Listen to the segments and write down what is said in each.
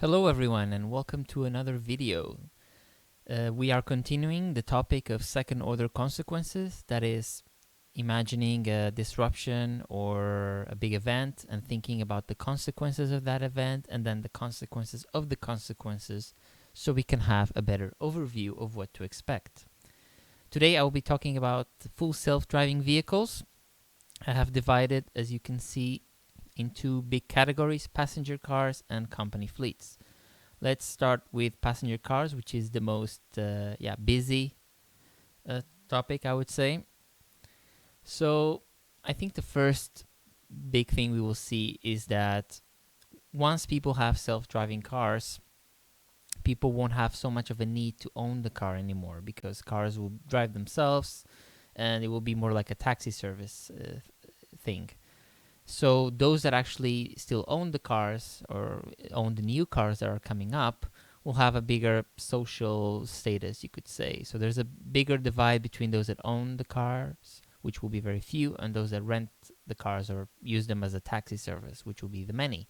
Hello everyone and welcome to another video. We are continuing the topic of second order consequences, that is imagining a disruption or a big event and thinking about the consequences of that event and then the consequences of the consequences so we can have a better overview of what to expect. Today I will be talking about full self-driving vehicles. I have divided, as you can see, into big categories: passenger cars and company fleets. Let's start with passenger cars, which is the most busy topic, I would say. So I think the first big thing we will see is that once people have self-driving cars, people won't have so much of a need to own the car anymore because cars will drive themselves and it will be more like a taxi service thing. So those that actually still own the cars or own the new cars that are coming up will have a bigger social status, you could say. So there's a bigger divide between those that own the cars, which will be very few, and those that rent the cars or use them as a taxi service, which will be the many.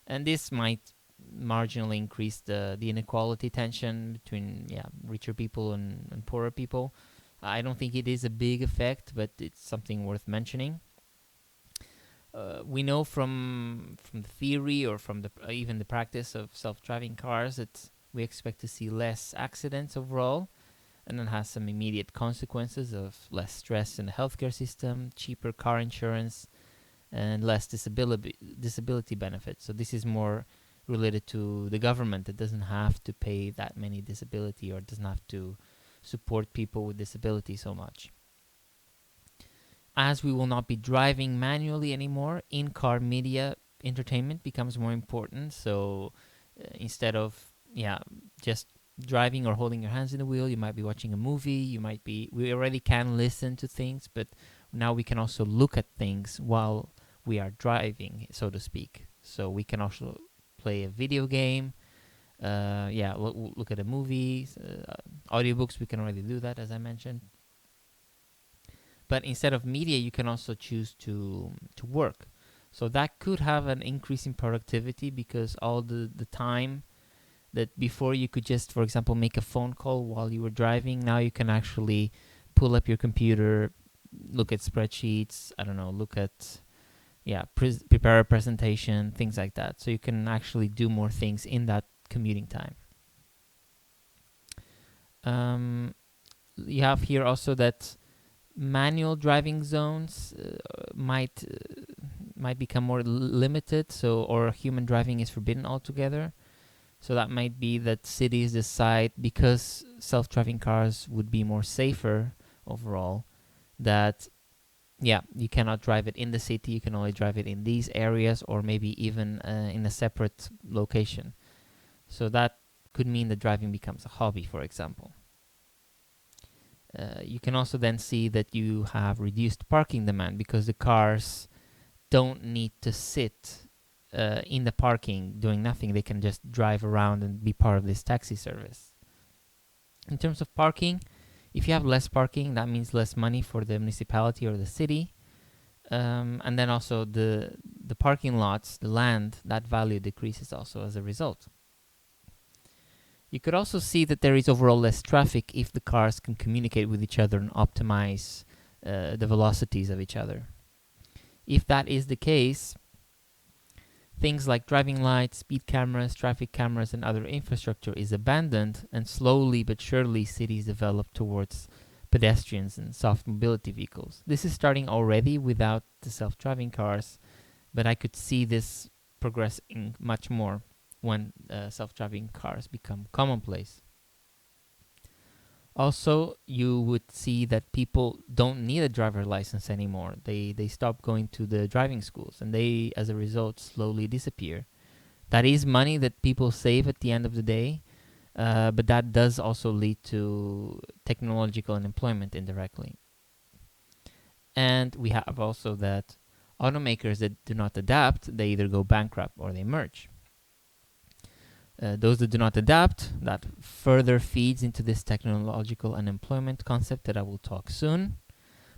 And this might marginally increase the inequality tension between richer people and poorer people. I don't think it is a big effect, but it's something worth mentioning. We know from the theory or from the even the practice of self-driving cars that we expect to see less accidents overall, and it has some immediate consequences of less stress in the healthcare system, cheaper car insurance, and less disability benefits. So this is more related to the government. It doesn't have to pay that many disability or doesn't have to support people with disability so much. As we will not be driving manually anymore, in-car media entertainment becomes more important. So instead of just driving or holding your hands in the wheel, you might be watching a movie. We already can listen to things, but now we can also look at things while we are driving, so to speak. So we can also play a video game. Look at a movie. Audiobooks, we can already do that, as I mentioned. But instead of media, you can also choose to work. So that could have an increase in productivity because all the time that before you could just, for example, make a phone call while you were driving, now you can actually pull up your computer, look at spreadsheets, prepare a presentation, things like that. So you can actually do more things in that commuting time. You have here also that manual driving zones might become more limited, or human driving is forbidden altogether. So that might be that cities decide, because self-driving cars would be more safer overall, that you cannot drive it in the city, you can only drive it in these areas, or maybe even in a separate location. So that could mean that driving becomes a hobby, for example. You can also then see that you have reduced parking demand because the cars don't need to sit in the parking doing nothing. They can just drive around and be part of this taxi service. In terms of parking, if you have less parking, that means less money for the municipality or the city. And then also the parking lots, the land, that value decreases also as a result. You could also see that there is overall less traffic if the cars can communicate with each other and optimize the velocities of each other. If that is the case, things like driving lights, speed cameras, traffic cameras, and other infrastructure is abandoned, and slowly but surely cities develop towards pedestrians and soft mobility vehicles. This is starting already without the self-driving cars, but I could see this progressing much more when self-driving cars become commonplace. Also, you would see that people don't need a driver license anymore. They stop going to the driving schools, and they, as a result, slowly disappear. That is money that people save at the end of the day, but that does also lead to technological unemployment indirectly. And we have also that automakers that do not adapt, they either go bankrupt or they merge. Those that do not adapt, that further feeds into this technological unemployment concept that I will talk soon.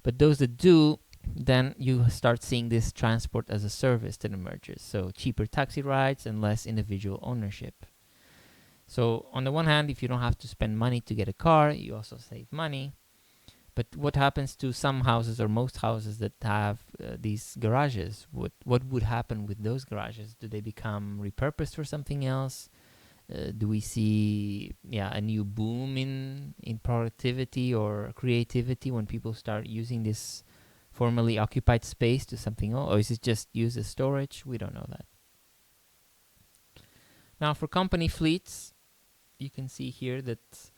But those that do, then you start seeing this transport as a service that emerges. So cheaper taxi rides and less individual ownership. So on the one hand, if you don't have to spend money to get a car, you also save money. But what happens to some houses or most houses that have these garages? What would happen with those garages? Do they become repurposed for something else? Do we see a new boom in productivity or creativity when people start using this formerly occupied space to something else? Or is it just used as storage? We don't know that. Now for company fleets, you can see here that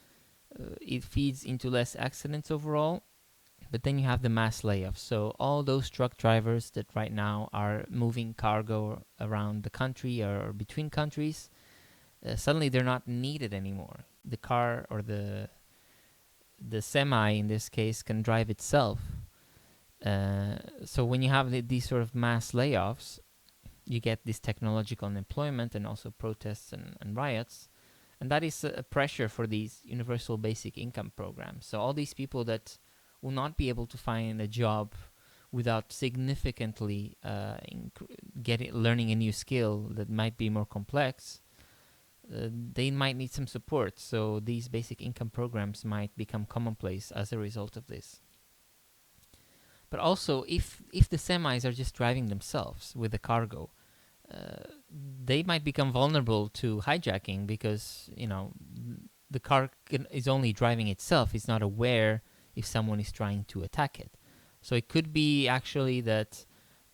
it feeds into less accidents overall. But then you have the mass layoffs. So all those truck drivers that right now are moving cargo around the country or between countries, suddenly they're not needed anymore. The car or the semi in this case can drive itself. So when you have these sort of mass layoffs, you get this technological unemployment and also protests and riots. And that is a pressure for these universal basic income programs. So all these people that will not be able to find a job without significantly learning a new skill that might be more complex, they might need some support. So these basic income programs might become commonplace as a result of this. But also, if the semis are just driving themselves with the cargo, they might become vulnerable to hijacking because the car is only driving itself. It's not aware if someone is trying to attack it. So it could be actually that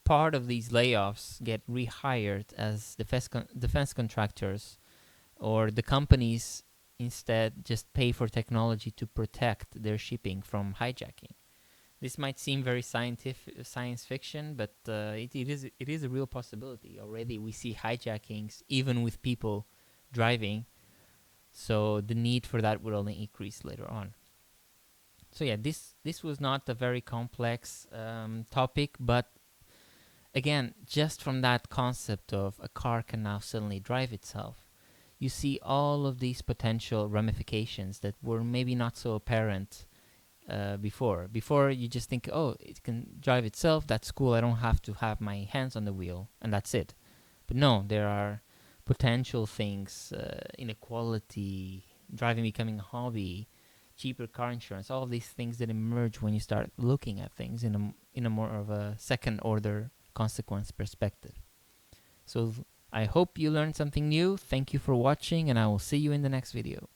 part of these layoffs get rehired as defense contractors, or the companies instead just pay for technology to protect their shipping from hijacking. This might seem very science fiction, but it is a real possibility. Already we see hijackings even with people driving, so the need for that would only increase later on. So yeah, this was not a very complex topic, but again, just from that concept of a car can now suddenly drive itself, you see all of these potential ramifications that were maybe not so apparent before. Before you just think, oh, it can drive itself, that's cool, I don't have to have my hands on the wheel, and that's it. But no, there are potential things, inequality, driving becoming a hobby, cheaper car insurance, all of these things that emerge when you start looking at things in a more of a second order consequence perspective. So I hope you learned something new. Thank you for watching, and I will see you in the next video.